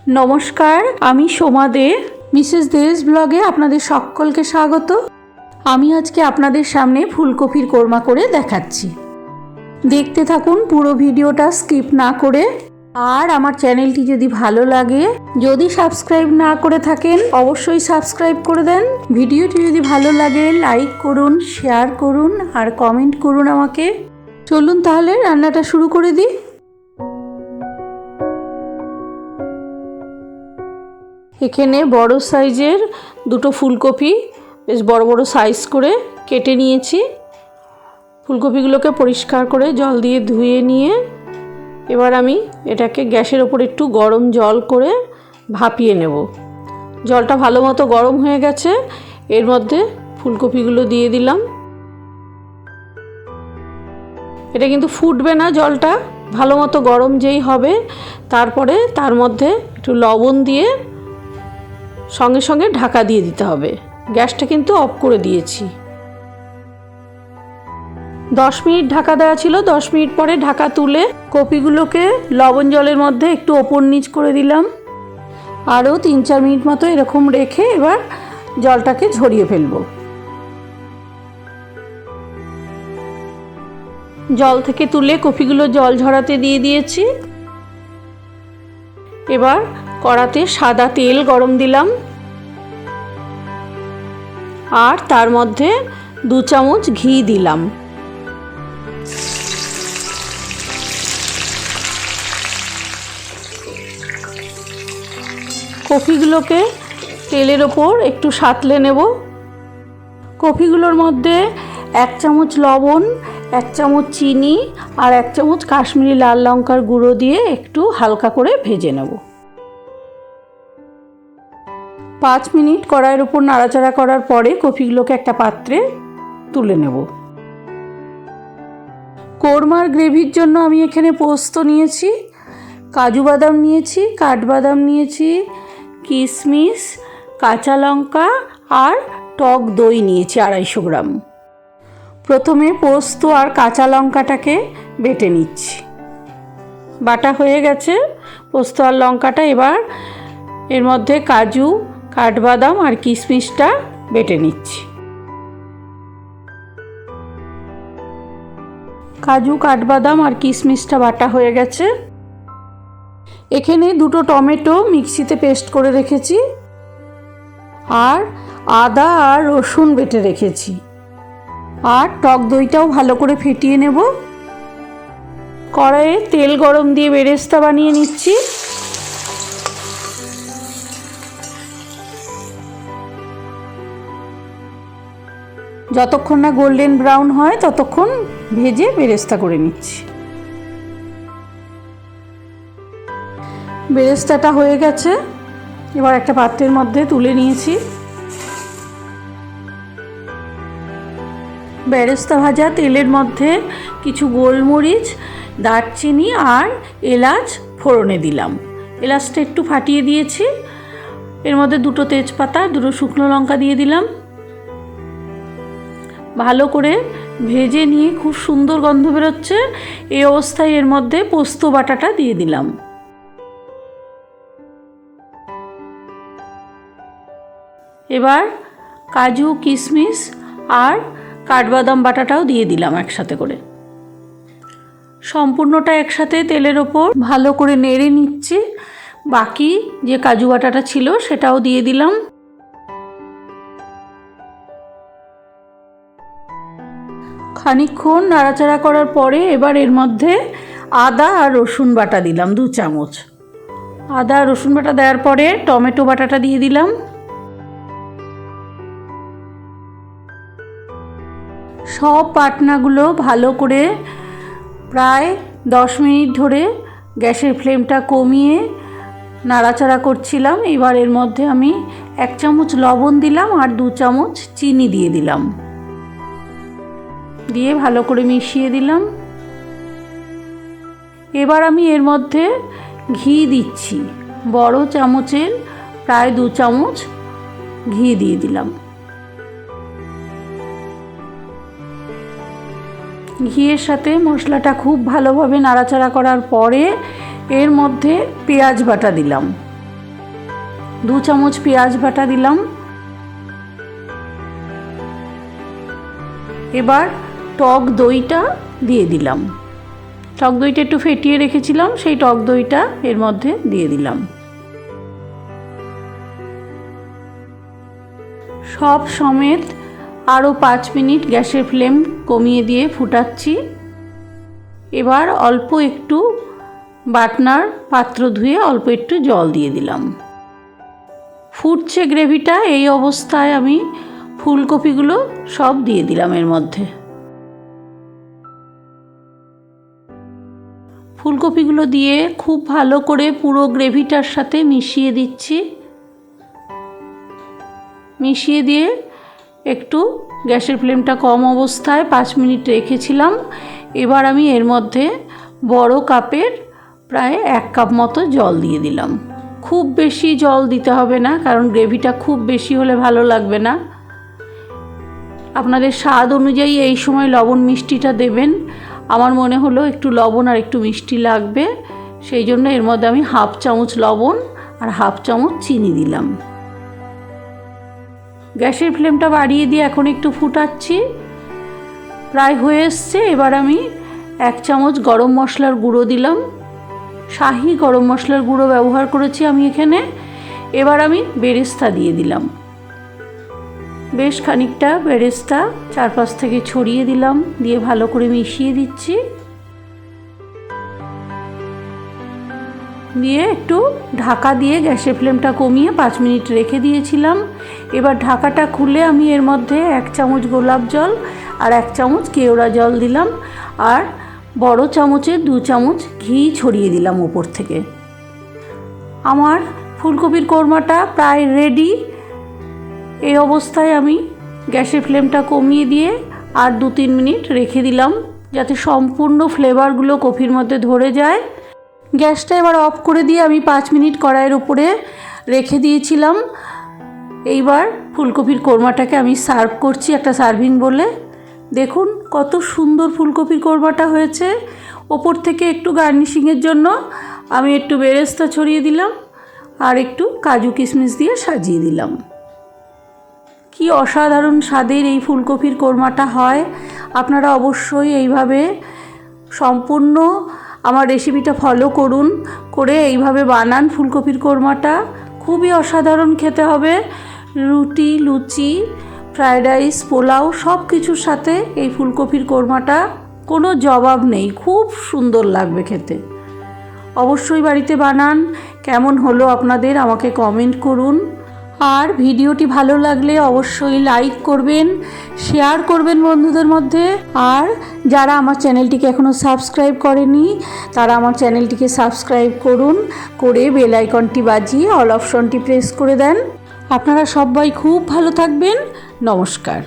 নমস্কার, আমি সোমা দে, মিসেস দেশ ব্লগে আপনাদের সকলকে স্বাগত। আমি আজকে আপনাদের সামনে ফুলকপির কোরমা করে দেখাচ্ছি। দেখতে থাকুন পুরো ভিডিওটা স্কিপ না করে। আর আমার চ্যানেলটি যদি ভালো লাগে, যদি সাবস্ক্রাইব না করে থাকেন অবশ্যই সাবস্ক্রাইব করে দেন। ভিডিওটি যদি ভালো লাগে লাইক করুন, শেয়ার করুন আর কমেন্ট করুন আমাকে। চলুন তাহলে রান্নাটা শুরু করে দিই। এখানে বড় সাইজের দুটো ফুলকপি বেশ বড় বড় সাইজ করে কেটে নিয়েছি। ফুলকপিগুলোকে পরিষ্কার করে জল দিয়ে ধুয়ে নিয়ে এবার আমি এটাকে গ্যাসের ওপর একটু গরম জল করে ভাপিয়ে নেব। জলটা ভালো মতো গরম হয়ে গেছে, এর মধ্যে ফুলকপিগুলো দিয়ে দিলাম। এটা কিন্তু ফুটবে না, জলটা ভালো মতো গরম যেই হবে তারপরে তার মধ্যে একটু লবণ দিয়ে সঙ্গে সঙ্গে ঢাকা দিয়ে দিতে হবে। গ্যাসটা কিন্তু অফ করে দিয়েছি। 10 মিনিট ঢাকা দেওয়া ছিল। 10 মিনিট পরে ঢাকা তুলে কপিগুলোকে লবণ জলের মধ্যে একটু ওপর নিচ করে দিলাম। আরও 3-4 মিনিট মতো এরকম রেখে এবার জলটাকে ঝরিয়ে ফেলব। জল থেকে তুলে কপিগুলো জল ঝরাতে দিয়ে দিয়েছি। এবার কড়াতে সাদা তেল গরম দিলাম আর তার মধ্যে 2 চামচ ঘি দিলাম। কপিগুলোকে তেলের ওপর একটু সাঁতলে নেব। কপিগুলোর মধ্যে 1 চামচ লবণ, 1 চামচ চিনি আর 1 চামচ কাশ্মীরি লাল লঙ্কার গুঁড়ো দিয়ে একটু হালকা করে ভেজে নেব। 5 মিনিট কড়াইয়ের উপর নাড়াচাড়া করার পরে কপিগুলোকে একটা পাত্রে তুলে নেব। কোরমার গ্রেভির জন্য আমি এখানে পোস্ত নিয়েছি, কাজু বাদাম নিয়েছি, কাঠবাদাম নিয়েছি, কিশমিশ, কাঁচা লঙ্কা আর টক দই নিয়েছি 250 গ্রাম। প্রথমে পোস্ত আর কাঁচা লঙ্কাটাকে বেটে নিচ্ছি। বাটা হয়ে গেছে পোস্ত আর লঙ্কাটা। এবার এর মধ্যে কাজু, কাঠবাদাম আর কিশমিশটা বেটে নিচ্ছি। কাজু, কাঠবাদাম আর কিশমিশটা বাটা হয়ে গেছে। এখানে 2টো টমেটো মিক্সিতে পেস্ট করে রেখেছি আর আদা আর রসুন বেটে রেখেছি। আর টক দইটাও ভালো করে ফেটিয়ে নেব। কড়াইয়ে তেল গরম দিয়ে বেরেস্তা বানিয়ে নিচ্ছি। যতক্ষণ না গোল্ডেন ব্রাউন হয় ততক্ষণ ভেজে বেরেস্তা করে নিচ্ছি। বেরেস্তাটা হয়ে গেছে, এবার একটা পাত্রের মধ্যে তুলে নিয়েছি। বেরেস্তা ভাজা তেলের মধ্যে কিছু গোলমরিচ, দারচিনি আর এলাচ ফোড়নে দিলাম। এলাচটা একটু ফাটিয়ে দিয়েছি। এর মধ্যে 2টো তেজপাতা, 2টো শুকনো লঙ্কা দিয়ে দিলাম। ভালো করে ভেজে নিয়ে খুব সুন্দর গন্ধ বেরোচ্ছে। এই অবস্থায় এর মধ্যে পোস্ত বাটাটা দিয়ে দিলাম। এবার কাজু, কিশমিশ আর কাঠবাদাম বাটাটাও দিয়ে দিলাম একসাথে করে। সম্পূর্ণটা একসাথে তেলের ওপর ভালো করে নেড়ে নিচ্ছি। বাকি যে কাজু বাটাটা ছিল সেটাও দিয়ে দিলাম। খানিকক্ষণ নাড়াচাড়া করার পরে এবার এর মধ্যে আদা আর রসুন বাটা দিলাম 2 চামচ। আদা আর রসুন বাটা দেওয়ার পরে টমেটো বাটাটা দিয়ে দিলাম। সব বাটনাগুলো ভালো করে প্রায় 10 মিনিট ধরে গ্যাসের ফ্লেমটা কমিয়ে নাড়াচাড়া করছিলাম। এবার এর মধ্যে আমি 1 চামচ লবণ দিলাম আর 2 চামচ চিনি দিয়ে দিলাম। দিয়ে ভালো করে মিশিয়ে দিলাম। এবার আমি এর মধ্যে ঘি দিচ্ছি। বড় চামচের প্রায় 2 চামচ ঘি দিয়ে দিলাম। ঘিয়ের সাথে মশলাটা খুব ভালোভাবে নাড়াচাড়া করার পরে এর মধ্যে পেঁয়াজ বাটা দিলাম। 2 চামচ পেঁয়াজ বাটা দিলাম। এবার টক দইটা দিয়ে দিলাম। টক দইটা একটু ফেটিয়ে রেখেছিলাম, সেই টক দইটা এর মধ্যে দিয়ে দিলাম। সব সমেত আরও 5 মিনিট গ্যাসের ফ্লেম কমিয়ে দিয়ে ফুটাচ্ছি। এবার অল্প একটু বাটনার পাত্র ধুয়ে অল্প একটু জল দিয়ে দিলাম। ফুটছে গ্রেভিটা, এই অবস্থায় আমি ফুলকপিগুলো সব দিয়ে দিলাম এর মধ্যে। ফুলকপিগুলো দিয়ে খুব ভালো করে পুরো গ্রেভিটার সাথে মিশিয়ে দিচ্ছি। মিশিয়ে দিয়ে একটু গ্যাসের ফ্লেমটা কম অবস্থায় 5 মিনিট রেখেছিলাম। এবার আমি এর মধ্যে বড় কাপের প্রায় 1 কাপ মতো জল দিয়ে দিলাম। খুব বেশি জল দিতে হবে না, কারণ গ্রেভিটা খুব বেশি হলে ভালো লাগবে না। আপনাদের স্বাদ অনুযায়ী এই সময় লবণ মিষ্টিটা দেবেন। আমার মনে হলো একটু লবণ আর একটু মিষ্টি লাগবে, সেই জন্য এর মধ্যে আমি 1/2 চামচ লবণ আর 1/2 চামচ চিনি দিলাম। গ্যাসের ফ্লেমটা বাড়িয়ে দিয়ে এখন একটু ফুটাচ্ছি। প্রায় হয়ে এসছে। এবার আমি 1 চামচ গরম মশলার গুঁড়ো দিলাম। শাহি গরম মশলার গুঁড়ো ব্যবহার করেছি আমি এখানে। এবার আমি বেরেস্তা দিয়ে দিলাম। বেশ খানিকটা বেরেস্তা চারপাশ থেকে ছড়িয়ে দিলাম, দিয়ে ভালো করে মিশিয়ে দিচ্ছি। দিয়ে একটু ঢাকা দিয়ে গ্যাসের ফ্লেমটা কমিয়ে 5 মিনিট রেখে দিয়েছিলাম। এবার ঢাকাটা খুলে আমি এর মধ্যে 1 চামচ গোলাপ জল আর 1 চামচ কেওড়া জল দিলাম, আর বড় চামচে 2 চামচ ঘি ছড়িয়ে দিলাম উপর থেকে। আমার ফুলকপির কোরমাটা প্রায় রেডি। এই অবস্থায় আমি গ্যাসের ফ্লেমটা কমিয়ে দিয়ে আর 2-3 মিনিট রেখে দিলাম, যাতে সম্পূর্ণ ফ্লেভারগুলো কফির মধ্যে ধরে যায়। গ্যাসটা এবার অফ করে দিয়ে আমি 5 মিনিট কড়াইয়ের উপরে রেখে দিয়েছিলাম। এইবার ফুলকপির কোরমাটাকে আমি সার্ভ করছি একটা সার্ভিং বলে। দেখুন কত সুন্দর ফুলকপির কোরমাটা হয়েছে। ওপর থেকে একটু গার্নিশিংয়ের জন্য আমি একটু বেরেস্তা ছড়িয়ে দিলাম আর একটু কাজু কিশমিশ দিয়ে সাজিয়ে দিলাম। কি অসাধারণ স্বাদের এই ফুলকপির কোরমাটা হয়। আপনারা অবশ্যই এইভাবে সম্পূর্ণ আমার রেসিপিটা ফলো করুন, করে এইভাবে বানান ফুলকপির কোরমাটা। খুবই অসাধারণ খেতে হবে। রুটি, লুচি, ফ্রায়েড রাইস, পোলাও সব কিছুর সাথে এই ফুলকপির কোরমাটা কোনো জবাব নেই, খুব সুন্দর লাগবে খেতে। অবশ্যই বাড়িতে বানান। কেমন হলো আপনাদের আমাকে কমেন্ট করুন। আর ভিডিওটি ভালো লাগলে অবশ্যই লাইক করবেন, শেয়ার করবেন বন্ধুদের মধ্যে। আর যারা আমার চ্যানেলটিকে এখনও সাবস্ক্রাইব করেনি তারা আমার চ্যানেলটিকে সাবস্ক্রাইব করুন, করে বেল আইকনটি বাজিয়ে অল অপশনটি প্রেস করে দেন। আপনারা সবাই খুব ভালো থাকবেন। নমস্কার।